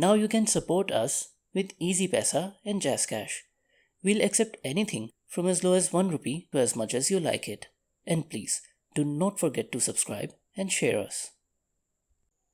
Now you can support us with Easy Paisa and Jazz Cash. We'll accept anything from as low as 1 rupee to as much as you like it. And please, do not forget to subscribe and share us.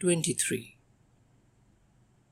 23.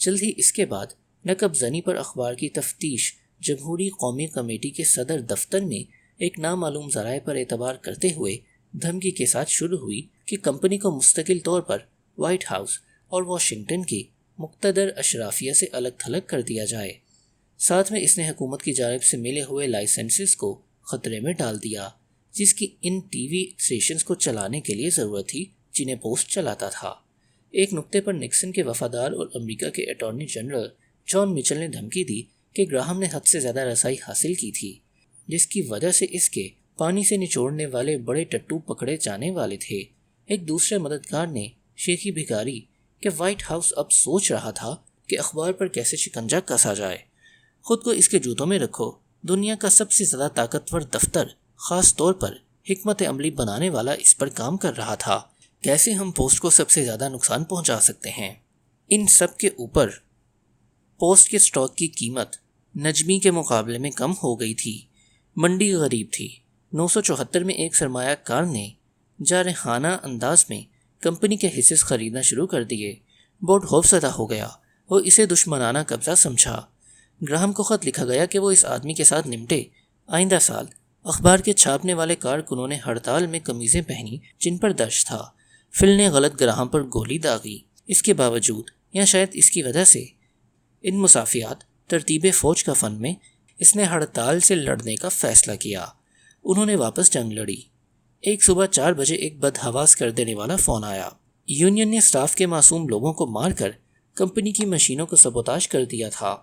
جلد ہی اس کے بعد نقب زنی پر اخبار کی تفتیش جمہوری قومی committee کے صدر دفتر میں ایک نامعلوم ذرائع پر اعتبار کرتے ہوئے دھمکی کے ساتھ شروع ہوئی کہ کمپنی کو مستقل طور پر وائٹ ہاؤس اور واشنگٹن کی مقتدر اشرافیہ سے الگ تھلگ کر دیا جائے۔ ساتھ میں اس نے حکومت کی جانب سے ملے ہوئے لائسنسز کو خطرے میں ڈال دیا، جس کی ان ٹی وی اسٹیشنز کو چلانے کے لیے ضرورت تھی جنہیں پوسٹ چلاتا تھا۔ ایک نقطے پر نکسن کے وفادار اور امریکہ کے اٹارنی جنرل جان مچل نے دھمکی دی کہ گراہم نے حد سے زیادہ رسائی حاصل کی تھی، جس کی وجہ سے اس کے پانی سے نچوڑنے والے بڑے ٹٹو پکڑے جانے والے تھے۔ ایک دوسرے مددگار نے شیخی بھکاری کہ وائٹ ہاؤس اب سوچ رہا تھا کہ اخبار پر کیسے شکنجہ کسا جائے۔ خود کو اس کے جوتوں میں رکھو، دنیا کا سب سے زیادہ طاقتور دفتر خاص طور پر حکمت عملی بنانے والا اس پر کام کر رہا تھا، کیسے ہم پوسٹ کو سب سے زیادہ نقصان پہنچا سکتے ہیں۔ ان سب کے اوپر پوسٹ کے سٹاک کی قیمت نجمی کے مقابلے میں کم ہو گئی تھی۔ منڈی غریب تھی۔ 974 میں ایک سرمایہ کار نے جارحانہ انداز میں کمپنی کے حصے خریدنا شروع کر دیے۔ بورڈ خوفزدہ ہو گیا، وہ اسے دشمنانہ قبضہ سمجھا۔ گراہم کو خط لکھا گیا کہ وہ اس آدمی کے ساتھ نمٹے۔ آئندہ سال اخبار کے چھاپنے والے کارکنوں نے ہڑتال میں قمیضیں پہنی جن پر درج تھا، فل نے غلط گراہم پر گولی داغی۔ اس کے باوجود یا شاید اس کی وجہ سے ان مصافیات ترتیب فوج کا فن میں اس نے ہڑتال سے لڑنے کا فیصلہ کیا۔ انہوں نے واپس جنگ لڑی۔ ایک صبح 4 بجے ایک بدحواس کر دینے والا فون آیا۔ یونین نے سٹاف کے معصوم لوگوں کو مار کر کمپنی کی مشینوں کو سبوتاژ کر دیا تھا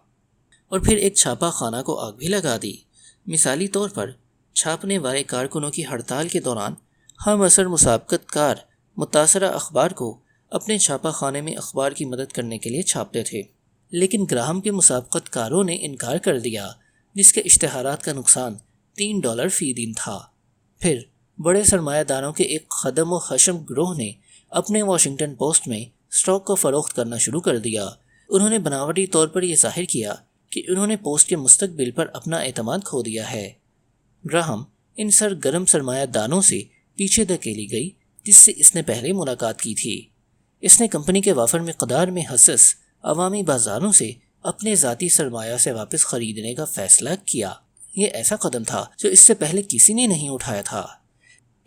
اور پھر ایک چھاپا خانہ کو آگ بھی لگا دی۔ مثالی طور پر چھاپنے والے کارکنوں کی ہڑتال کے دوران ہم اثر مسابقت کار متاثرہ اخبار کو اپنے چھاپا خانے میں اخبار کی مدد کرنے کے لیے چھاپتے تھے، لیکن گراہم کے مسابقت کاروں نے انکار کر دیا، جس کے اشتہارات کا نقصان $3 فی دن تھا۔ پھر بڑے سرمایہ داروں کے ایک خدم و خشم گروہ نے اپنے واشنگٹن پوسٹ میں سٹاک کو فروخت کرنا شروع کر دیا۔ انہوں نے بناوٹی طور پر یہ ظاہر کیا کہ انہوں نے پوسٹ کے مستقبل پر اپنا اعتماد کھو دیا ہے۔ گراہم ان سرگرم سرمایہ داروں سے پیچھے دھکیلی گئی جس سے اس نے پہلے ملاقات کی تھی۔ اس نے کمپنی کے وافر مقدار میں حصص عوامی بازاروں سے اپنے ذاتی سرمایہ سے واپس خریدنے کا فیصلہ کیا۔ یہ ایسا قدم تھا جو اس سے پہلے کسی نے نہیں اٹھایا تھا۔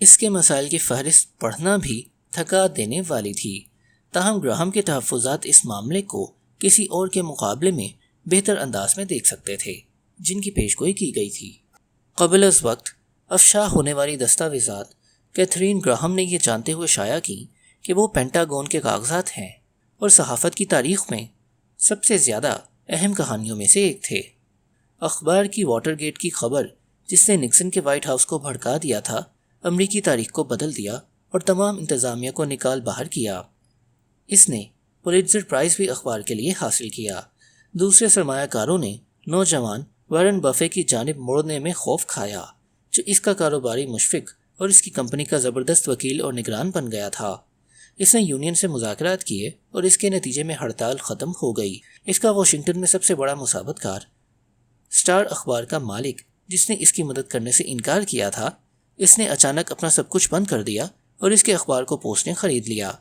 اس کے مسائل کی فہرست پڑھنا بھی تھکا دینے والی تھی، تاہم گراہم کے تحفظات اس معاملے کو کسی اور کے مقابلے میں بہتر انداز میں دیکھ سکتے تھے جن کی پیشگوئی کی گئی تھی۔ قبل از وقت افشا ہونے والی دستاویزات کیتھرین گراہم نے یہ جانتے ہوئے شائع کی کہ وہ پینٹاگون کے کاغذات ہیں اور صحافت کی تاریخ میں سب سے زیادہ اہم کہانیوں میں سے ایک تھے۔ اخبار کی واٹر گیٹ کی خبر جس نے نکسن کے وائٹ ہاؤس کو بھڑکا دیا تھا، امریکی تاریخ کو بدل دیا اور تمام انتظامیہ کو نکال باہر کیا۔ اس نے پولیٹزر پرائز بھی اخبار کے لیے حاصل کیا۔ دوسرے سرمایہ کاروں نے نوجوان وارن بفے کی جانب مڑنے میں خوف کھایا، جو اس کا کاروباری مشفق اور اس کی کمپنی کا زبردست وکیل اور نگران بن گیا تھا۔ اس نے یونین سے مذاکرات کیے اور اس کے نتیجے میں ہڑتال ختم ہو گئی۔ اس کا واشنگٹن میں سب سے بڑا مسابقت کار سٹار اخبار کا مالک، جس نے اس کی مدد کرنے سے انکار کیا تھا، اس نے اچانک اپنا سب کچھ بند کر دیا اور اس کے اخبار کو پوسٹ نے خرید لیا۔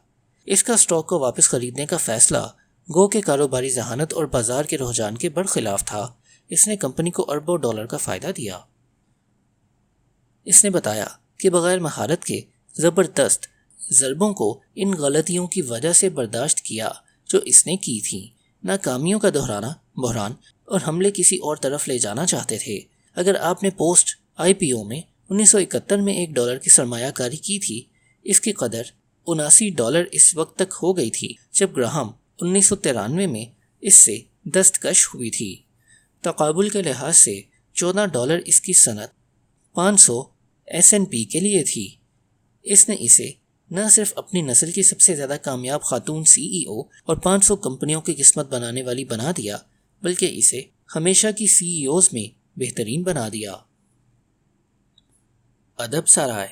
اس کا سٹاک کو واپس خریدنے کا فیصلہ گو کہ کاروباری ذہانت اور بازار کے رجحان کے برخلاف تھا۔ اس نے کمپنی کو اربوں ڈالر کا فائدہ دیا۔ اس نے بتایا کہ بغیر مہارت کے زبردست ضربوں کو ان غلطیوں کی وجہ سے برداشت کیا جو اس نے کی تھیں۔ ناکامیوں کا بحران اور حملے کسی اور طرف لے جانا چاہتے تھے۔ اگر آپ نے پوسٹ IPO میں 1971 میں $1 کی سرمایہ کاری کی تھی، اس کی قدر $79 اس وقت تک ہو گئی تھی جب گراہم 1993 میں اس سے دستکش ہوئی تھی۔ تقابل کے لحاظ سے $14 اس کی صنعت 500 S&P کے لیے تھی۔ اس نے اسے نہ صرف اپنی نسل کی سب سے زیادہ کامیاب خاتون CEO اور 500 کمپنیوں کی قسمت بنانے والی بنا دیا، بلکہ اسے ہمیشہ کی CEOs میں بہترین بنا دیا۔ ادب سرائے